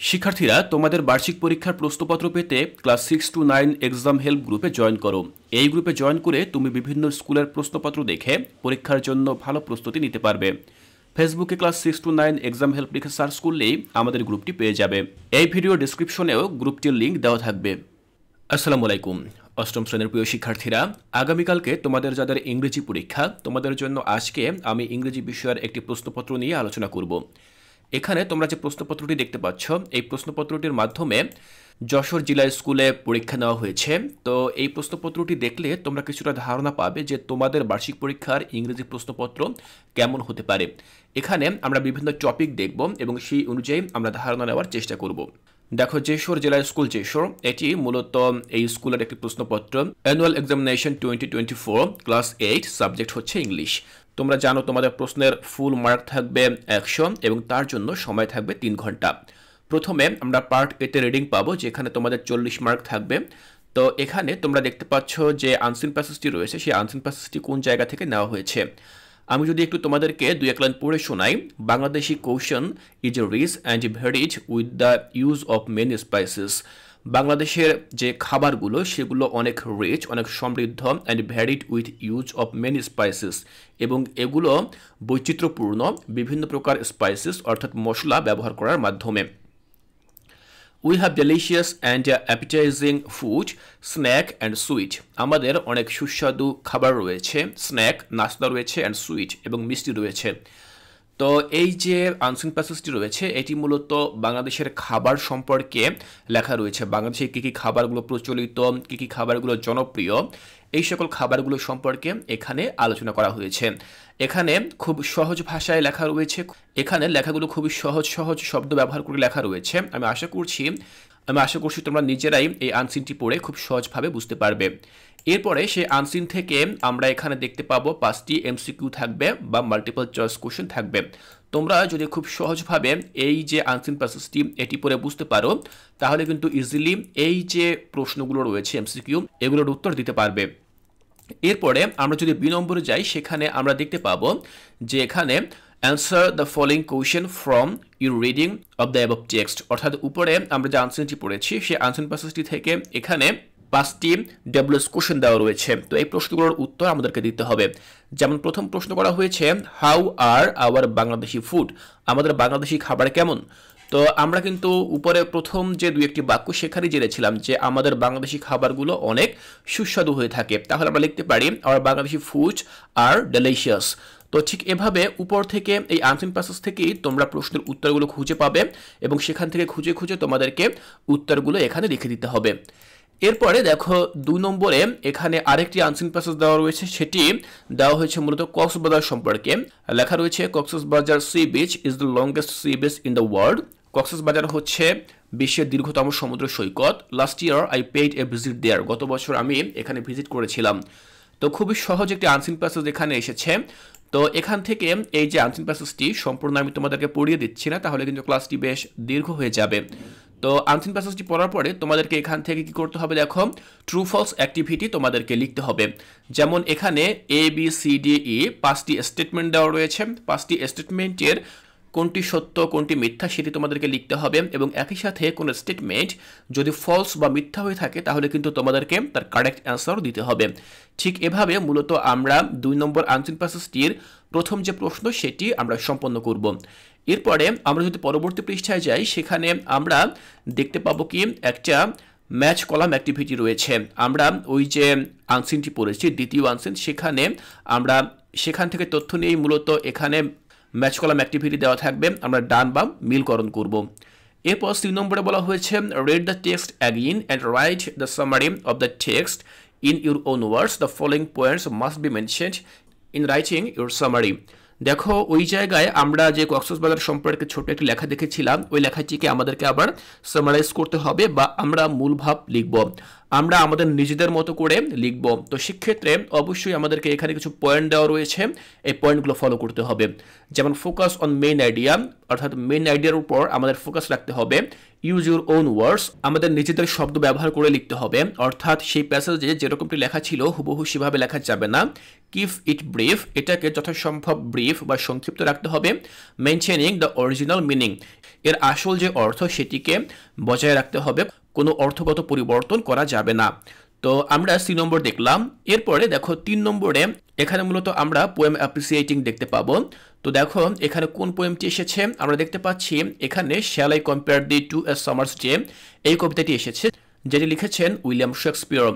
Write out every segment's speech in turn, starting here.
শিক্ষার্থীরা তোমাদের বার্ষিক পরীক্ষার প্রশ্নপত্র পেতে ক্লাস 6 to 9 এক্সাম হেল্প গ্রুপে জয়েন করো। এই গ্রুপে জয়েন করে তুমি বিভিন্ন স্কুলের প্রশ্নপত্র দেখে পরীক্ষার জন্য ভালো প্রস্তুতি নিতে পারবে। ফেসবুকে ক্লাস 6 to 9 এক্সাম হেল্প লিখে সার্চ করলেই আমাদের গ্রুপটি পেয়ে যাবে। এই ভিডিও ডেসক্রিপশনেও গ্রুপটির লিঙ্ক দেওয়া থাকবে। আসসালামু আলাইকুম। অষ্টম শ্রেণীর প্রিয় শিক্ষার্থীরা, আগামীকালকে তোমাদের যাদের ইংরেজি পরীক্ষা, তোমাদের জন্য আজকে আমি ইংরেজি বিষয়ের একটি প্রশ্নপত্র নিয়ে আলোচনা করব। এখানে তোমরা যে প্রশ্নপত্রটি দেখতে পাচ্ছ, এই প্রশ্নপত্রটির মাধ্যমে যশোর জেলা স্কুলে পরীক্ষা নেওয়া হয়েছে। তো এই প্রশ্নপত্রটি দেখলে তোমরা কিছুটা ধারণা পাবে যে তোমাদের বার্ষিক পরীক্ষার ইংরেজি প্রশ্নপত্র কেমন হতে পারে। এখানে আমরা বিভিন্ন টপিক দেখব এবং সেই অনুযায়ী আমরা ধারণা নেওয়ার চেষ্টা করব। দেখো, যশোর জেলা স্কুল যশোর, এটি মূলত এই স্কুলের একটি প্রশ্নপত্র। অ্যানুয়াল এক্সামিনেশন 2024 ক্লাস 8, সাবজেক্ট হচ্ছে ইংলিশ। তোমরা জানো তোমাদের প্রশ্নের ফুল মার্ক থাকবে 100 এবং তার জন্য সময় থাকবে 3 ঘন্টা। প্রথমে আমরা পার্ট এতে রিডিং পাবো, যেখানে তোমাদের 40 মার্ক থাকবে। তো এখানে তোমরা দেখতে পাচ্ছ যে আনসিন প্যাসেজটি রয়েছে, সেই আনসিন প্যাসেজটি কোন জায়গা থেকে নেওয়া হয়েছে। আমি যদি একটু তোমাদেরকে 2-1 লাইন পড়ে শোনাই। Bangladeshi cuisine is rich and varied with the use of many spices. বাংলাদেশের যে খাবারগুলো সেগুলো অনেক রিচ, অনেক সমৃদ্ধ, and varied with use of many spices, এবং এগুলো বৈচিত্র্যপূর্ণ বিভিন্ন প্রকার স্পাইসেস অর্থাৎ মশলা ব্যবহার করার মাধ্যমে। We have delicious and appetising food, snack and sweet. আমাদের অনেক সুস্বাদু খাবার রয়েছে, স্ন্যাক নাস্তা রয়েছে, অ্যান্ড সুইট এবং মিষ্টি রয়েছে। তো এই যে আনসিন প্যাসেজটি রয়েছে, এটি মূলত বাংলাদেশের খাবার সম্পর্কে লেখা রয়েছে। বাংলাদেশে কী কী খাবারগুলো প্রচলিত, কী কী খাবারগুলো জনপ্রিয়, এই সকল খাবারগুলো সম্পর্কে এখানে আলোচনা করা হয়েছে। এখানে খুব সহজ ভাষায় লেখা রয়েছে, এখানে লেখাগুলো খুবই সহজ সহজ শব্দ ব্যবহার করে লেখা রয়েছে। আমি আশা করছি তোমরা নিজেরাই এই আনসিনটি পড়ে খুব সহজভাবে বুঝতে পারবে। এরপরে সেই আনসিন থেকে আমরা এখানে দেখতে পাবো 5টি এমসিকিউ থাকবে বা মাল্টিপল চয়েস কোশ্চেন থাকবে। তোমরা যদি খুব সহজভাবে এই যে আনসিন প্যাসেজটি এটি পড়ে বুঝতে পারো, তাহলে কিন্তু ইজিলি এই যে প্রশ্নগুলো রয়েছে এমসিকিউ, এগুলোর উত্তর দিতে পারবে। এরপরে আমরা যদি 2 নম্বরে যাই, সেখানে আমরা দেখতে পাবো যে এখানে answer the following question from your reading of the above text. অর্থাৎ উপরে আমরা যে আনসারটি পড়েছি সেই আনসার প্যাসেজটি থেকে এখানে 5টি ডব্লিউএস কোশ্চেন দেওয়া রয়েছে। তো এই প্রশ্নগুলোর উত্তর আমাদেরকে দিতে হবে। যেমন প্রথম প্রশ্ন করা হয়েছে, how are our Bangladeshi food. আমাদের বাংলাদেশি খাবার কেমন? তো আমরা কিন্তু উপরে প্রথম যে 2-1টি বাক্য সেখানেই জেনেছিলাম যে আমাদের বাংলাদেশি খাবারগুলো অনেক সুস্বাদু হয়ে থাকে। তাহলে আমরা লিখতে পারি আওয়ার বাংলাদেশি ফুড আর ডেলিশিয়াস। তো ঠিক এভাবে উপর থেকে এই আনসিন প্যাসেজ থেকেই তোমরা প্রশ্নের উত্তরগুলো খুঁজে পাবে এবং সেখান থেকে খুঁজে খুঁজে তোমাদেরকে উত্তরগুলো এখানে লিখে দিতে হবে। এরপরে দেখো 2 নম্বরে এখানে আরেকটি আনসিন প্যাসেজ দেওয়া রয়েছে, সেটি দেওয়া হয়েছে মূলত কক্সবাজার সম্পর্কে। লেখা রয়েছে, Cox's Bazar sea beach is the longest sea beach in the world. Cox's Bazar হচ্ছে বিশ্বের দীর্ঘতম সমুদ্র সৈকত। Last year I paid a visit there. গত বছর আমি এখানে ভিজিট করেছিলাম। তো খুবই সহজ একটি আনসিন প্যাসেজ এখানে এসেছে। তো এখান থেকে এই যে আনসিন প্যাসেজটি সম্পূর্ণ আমি তোমাদেরকে পড়িয়ে দিচ্ছি না, তাহলে কিন্তু ক্লাসটি বেশ দীর্ঘ হয়ে যাবে। তো আনসিন প্যাসেজটি পড়ার পরে তোমাদেরকে এখান থেকে কি করতে হবে, দেখো ট্রু ফলস অ্যাক্টিভিটি তোমাদেরকে লিখতে হবে। যেমন এখানে ABCDE 5টি স্টেটমেন্ট দেওয়া রয়েছে। 5টি স্টেটমেন্টের কোনটি সত্য কোনটি মিথ্যা সেটি তোমাদেরকে লিখতে হবে, এবং একই সাথে কোনো স্টেটমেন্ট যদি ফলস বা মিথ্যা হয়ে থাকে তাহলে কিন্তু তোমাদেরকে তার কারেক্ট অ্যান্সার দিতে হবে। ঠিক এভাবে মূলত আমরা 2 নম্বর আনসিন প্যাসেজটির প্রথম যে প্রশ্ন সেটি আমরা সম্পন্ন করব। এরপরে আমরা যদি পরবর্তী পৃষ্ঠায় যাই, সেখানে আমরা দেখতে পাবো কি একটা ম্যাচ কলাম অ্যাক্টিভিটি রয়েছে। আমরা ওই যে আনসিনটি পড়েছি দ্বিতীয় আনসিন, আমরা সেখান থেকে তথ্য নিয়েই মূলত এখানে ম্যাচ কলাম অ্যাক্টিভিটি দেওয়া থাকবে, আমরা ডান বাম মিলকরণ করব। এরপর 3 নম্বরে বলা হয়েছে, read the text again and write the summary of the text in your own words. The following points must be mentioned in writing your summary. দেখো ওই জায়গায় আমরা যে কক্সবাজার সম্পর্কে ছোট একটি লেখা দেখেছিলাম, ওই লেখাটিকে আমাদেরকে আবার সামারাইজ করতে হবে বা আমরা মূল ভাব লিখব, আমরা আমাদের নিজেদের মতো করে লিখব। তো সেক্ষেত্রে অবশ্যই আমাদেরকে এখানে কিছু পয়েন্ট দেওয়া রয়েছে, এই পয়েন্টগুলো ফলো করতে হবে। যেমন ফোকাস অন মেইন আইডিয়া, অর্থাৎ মেইন আইডিয়ার উপর আমাদের ফোকাস রাখতে হবে। ইউজ ইউর ওন ওয়ার্ডস, আমাদের নিজেদের শব্দ ব্যবহার করে লিখতে হবে, অর্থাৎ সেই প্যাসেজে যেরকমটি লেখা ছিল হুবহু সেভাবে লেখা যাবে না, কিপ ইট ব্রিফ, এটাকে যথাসম্ভব ব্রিফ বা সংক্ষিপ্ত রাখতে হবে। মেনটেনিং দ্য অরিজিনাল মিনিং, এর আসল যে অর্থ সেটিকে বজায় রাখতে হবে, কোনো অর্থগত পরিবর্তন করা যাবে না। তো আমরা সি নম্বর দেখলাম। এরপরে দেখো 3 নম্বরে এখানে মূলত আমরা পোয়েম অ্যাপ্রিসিয়েটিং দেখতে পাবো। তো দেখো এখানে কোন পোয়েমটি এসেছে, আমরা দেখতে পাচ্ছি এখানে shall I compare thee to a summer's day, এই কবিতাটি এসেছে যেটি লিখেছেন উইলিয়াম শেক্সপিয়র।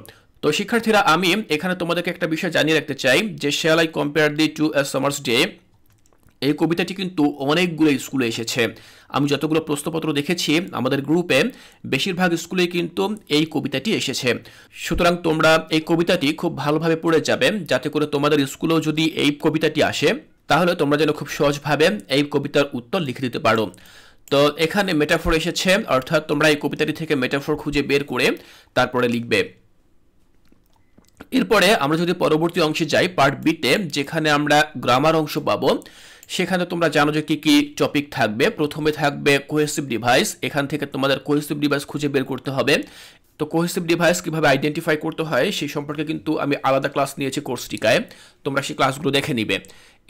তো শিক্ষার্থীরা আমি এখানে তোমাদেরকে একটা বিষয় জানিয়ে রাখতে চাই যে shall I compare thee to a summer's day, এই কবিতাটি কিন্তু অনেকগুলো স্কুলে এসেছে। আমি যতগুলো প্রশ্নপত্র দেখেছি আমাদের গ্রুপে বেশিরভাগ স্কুলে কিন্তু এই কবিতাটি এসেছে। সুতরাং তোমরা এই কবিতাটি খুব ভালোভাবে পড়ে যাবে, যাতে করে তোমাদের স্কুলেও যদি এই কবিতাটি আসে তাহলে তোমরা যেন খুব সহজভাবে এই কবিতার উত্তর লিখে দিতে পারো। তো এখানে মেটাফোর এসেছে, অর্থাৎ তোমরা এই কবিতাটি থেকে মেটাফোর খুঁজে বের করে তারপরে লিখবে। এরপরে আমরা যদি পরবর্তী অংশে যাই পার্ট বিতে, যেখানে আমরা গ্রামার অংশ পাবো, সেখানে তোমরা জানো যে কি কি টপিক থাকবে। প্রথমে থাকবে কোহেসিভ ডিভাইস, এখান থেকে তোমাদের কোহেসিভ ডিভাইস খুঁজে বের করতে হবে। তো কোহেসিভ ডিভাইস কিভাবে আইডেন্টিফাই করতে হয় সেই সম্পর্কে কিন্তু আমি আলাদা ক্লাস নিয়েছি কোর্সটিকায়, তোমরা সেই ক্লাসগুলো দেখে নিবে।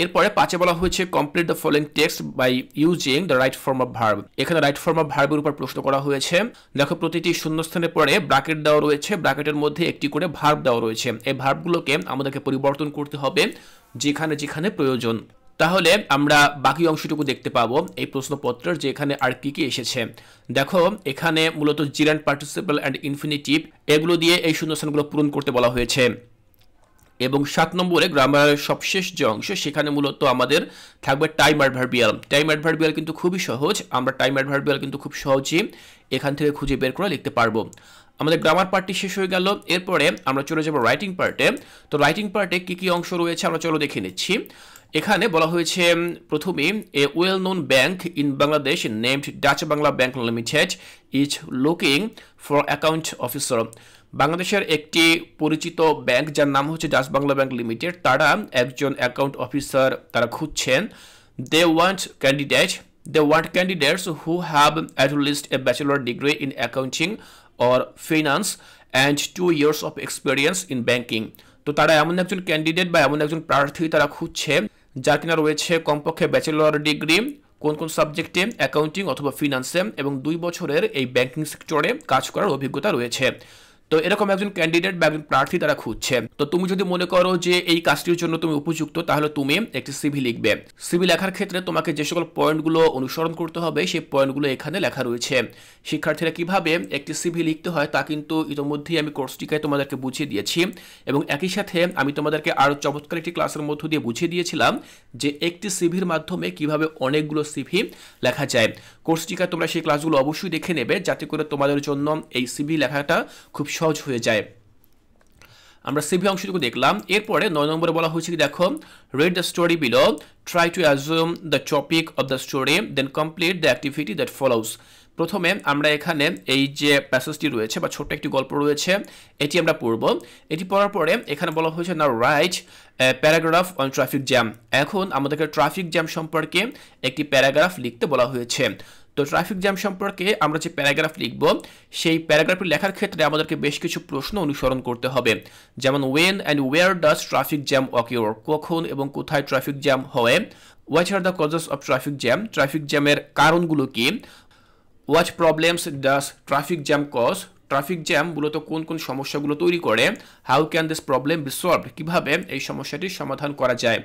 এরপরে 5 বলা হয়েছে complete the following text by using the right form of verb, এখানে রাইট ফর্ম অফ ভার্বের উপর প্রশ্ন করা হয়েছে। দেখো প্রতিটি শূন্যস্থানের পরে ব্র্যাকেট দেওয়া রয়েছে, ব্র্যাকেটের মধ্যে একটি করে ভার্ব দেওয়া রয়েছে। এই ভার্বগুলোকে আমাদেরকে পরিবর্তন করতে হবে যেখানে যেখানে প্রয়োজন। তাহলে আমরা বাকি অংশটুকু দেখতে পাবো এই প্রশ্নপত্রের, যে এখানে আর কি কি এসেছে। দেখো এখানে মূলত জিরান্ড পার্টিসিপল অ্যান্ড ইনফিনিটিভ এগুলো দিয়ে এই শূন্যস্থানগুলো পূরণ করতে বলা হয়েছে। এবং 7 নম্বরে গ্রামারের সবশেষ যে অংশ, সেখানে মূলত আমাদের থাকবে টাইম অ্যাডভার্বিয়াল। টাইম অ্যাডভার্বিয়াল কিন্তু খুবই সহজ, আমরা টাইম অ্যাডভার্বিয়াল কিন্তু খুব সহজেই এখান থেকে খুঁজে বের করে লিখতে পারবো। আমাদের গ্রামার পার্টটি শেষ হয়ে গেল। এরপরে আমরা চলে যাব রাইটিং পার্টে। তো রাইটিং পার্টে কি কি অংশ রয়েছে আমরা চলো দেখে নিচ্ছি। এখানে বলা হয়েছে প্রথমে a well known bank in Bangladesh named Dutch Bangla bank limited is looking for account officer, বাংলাদেশের একটি পরিচিত ব্যাংক যার নাম হচ্ছে ডাচ বাংলা ব্যাংক লিমিটেড, তারা একজন অ্যাকাউন্ট অফিসার তারা খুঁজছেন। They want candidates who have at least a bachelor degree in accounting or finance and 2 years of experience in banking. তো তারা এমন একজন ক্যান্ডিডেট বা এমন একজন প্রার্থী তারা খুঁজছে যার কিনা রয়েছে কমপক্ষে ব্যাচেলর ডিগ্রি কোন কোন সাবজেক্টে, অ্যাকাউন্টিং অথবা ফিনান্সে, এবং 2 বছরের এই ব্যাংকিং সেক্টরে কাজ করার অভিজ্ঞতা রয়েছে। তো এরকম একজন ক্যান্ডিডেট বা একজন প্রার্থী তারা খুঁজছে। তো তুমি যদি মনে করো যে এই কাজটির জন্য তুমি উপযুক্ত, তাহলে তুমি একটি সিভি লিখবে। সিভি লেখার ক্ষেত্রে তোমাকে যে সকল পয়েন্টগুলো অনুসরণ করতে হবে সেই পয়েন্টগুলো এখানে লেখা রয়েছে। শিক্ষার্থীরা কিভাবে একটি সিভি লিখতে হয় তা কিন্তু ইতিমধ্যেই আমি কোর্সটিকায় তোমাদেরকে বুঝিয়ে দিয়েছি, এবং একই সাথে আমি তোমাদেরকে আরও চমৎকার একটি ক্লাসের মধ্য দিয়ে বুঝিয়ে দিয়েছিলাম যে একটি সিভির মাধ্যমে কিভাবে অনেকগুলো সিভি লেখা যায়। কোর্সটিকায় তোমরা সেই ক্লাসগুলো অবশ্যই দেখে নেবে, যাতে করে তোমাদের জন্য এই সিভি লেখাটা খুব সহজ হয়ে যায়। আমরা সিভি অংশটুকু দেখলাম। এরপরে 9 নম্বরে বলা হয়েছে কি দেখো, read the story below, try to assume the topic of the story, then complete the activity that follows. প্রথমে আমরা এখানে এই যে প্যাসেজটি রয়েছে বা ছোট্ট একটি গল্প রয়েছে এটি আমরা পড়ব। এটি পড়ার পরে এখানে বলা হয়েছে now write paragraph on traffic jam, এখন আমাদেরকে ট্রাফিক জ্যাম সম্পর্কে একটি প্যারাগ্রাফ লিখতে বলা হয়েছে। তো ট্রাফিক জ্যাম সম্পর্কে আমরা যে প্যারাগ্রাফ লিখব সেই প্যারাগ্রাফটি লেখার ক্ষেত্রে আমাদেরকে বেশ কিছু প্রশ্ন অনুসরণ করতে হবে, যেমন when and where does traffic jam occur, কখন এবং কোথায় ট্রাফিক জ্যাম হয়, what are the causes of traffic jam, traffic জ্যামের কারণগুলো কি, what problems does traffic jam cause, traffic jam মূলত কোন কোন সমস্যাগুলো তৈরি করে, how can this problem be solved, কিভাবে এই সমস্যাটির সমাধান করা যায়।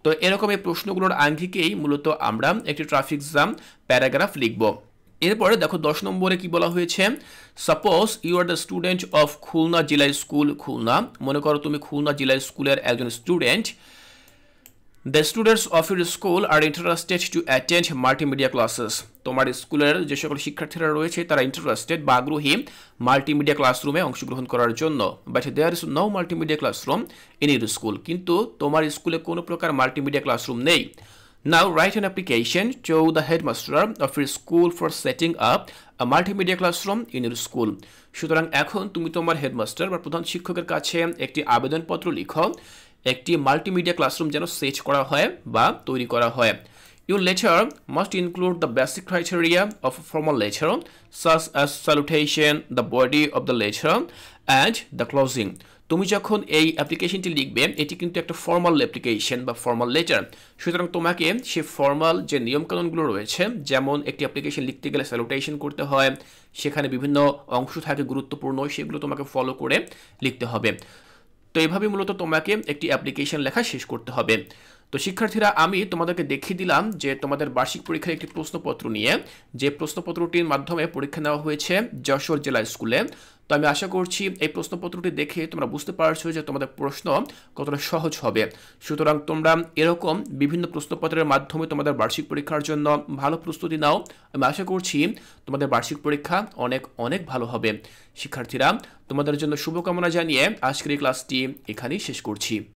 তো এরকম এই প্রশ্নগুলোর আঙ্গিকেই মূলত আমরা একটি ট্রাফিক জ্যাম প্যারাগ্রাফ লিখব। এরপরে দেখো 10 নম্বরে কি বলা হয়েছে, suppose you are the student of Khulna জিলা স্কুল খুলনা, মনে করো তুমি খুলনা জিলা স্কুলের একজন student. The students of your school are interested to attend multimedia classes. তোমার স্কুলের যে সকল শিক্ষার্থীরা রয়েছে তারা ইন্টারেস্টেড বা আগ্রহী মাল্টিমিডিয়া ক্লাসরুমে অংশগ্রহণ করার জন্য, but there is no multimedia classroom in your school, কিন্তু তোমার স্কুলে কোনো প্রকার মাল্টিমিডিয়া ক্লাসরুম নেই। Now write an application to the headmaster of your school for setting up a multimedia classroom in your school. সুতরাং এখন তুমি তোমার হেডমাস্টার বা প্রধান শিক্ষকের কাছে একটি আবেদনপত্র লিখো একটি মাল্টিমিডিয়া ক্লাসরুম যেন সেট করা হয় বা তৈরি করা হয়। Your letter must include the basic criteria of a formal letter, such as salutation, the body of the letter, and the closing. তুমি যখন এই অ্যাপ্লিকেশনটি লিখবে এটি কিন্তু একটা ফর্মাল অ্যাপ্লিকেশন বা ফর্মাল লেটার, সুতরাং তোমাকে সে ফর্মাল যে নিয়মকানুনগুলো রয়েছে, যেমন একটি অ্যাপ্লিকেশন লিখতে গেলে স্যালুটেশন করতে হয়, সেখানে বিভিন্ন অংশ থাকে গুরুত্বপূর্ণ, সেগুলো তোমাকে ফলো করে লিখতে হবে। তো এইভাবে মূলত তোমাকে একটি অ্যাপ্লিকেশন লেখা শেষ করতে হবে। তো শিক্ষার্থীরা, আমি তোমাদেরকে দেখিয়ে দিলাম যে তোমাদের বার্ষিক পরীক্ষার একটি প্রশ্নপত্র নিয়ে, যে প্রশ্নপত্রটির মাধ্যমে পরীক্ষা নেওয়া হয়েছে যশোর জেলা স্কুলে। তো আমি আশা করছি এই প্রশ্নপত্রটি দেখে তোমরা বুঝতে পারছো যে তোমাদের প্রশ্ন কতটা সহজ হবে। সুতরাং তোমরা এরকম বিভিন্ন প্রশ্নপত্রের মাধ্যমে তোমাদের বার্ষিক পরীক্ষার জন্য ভালো প্রস্তুতি নাও। আমি আশা করছি তোমাদের বার্ষিক পরীক্ষা অনেক অনেক ভালো হবে। শিক্ষার্থীরা, তোমাদের জন্য শুভকামনা জানিয়ে আজকের এই ক্লাসটি এখানেই শেষ করছি।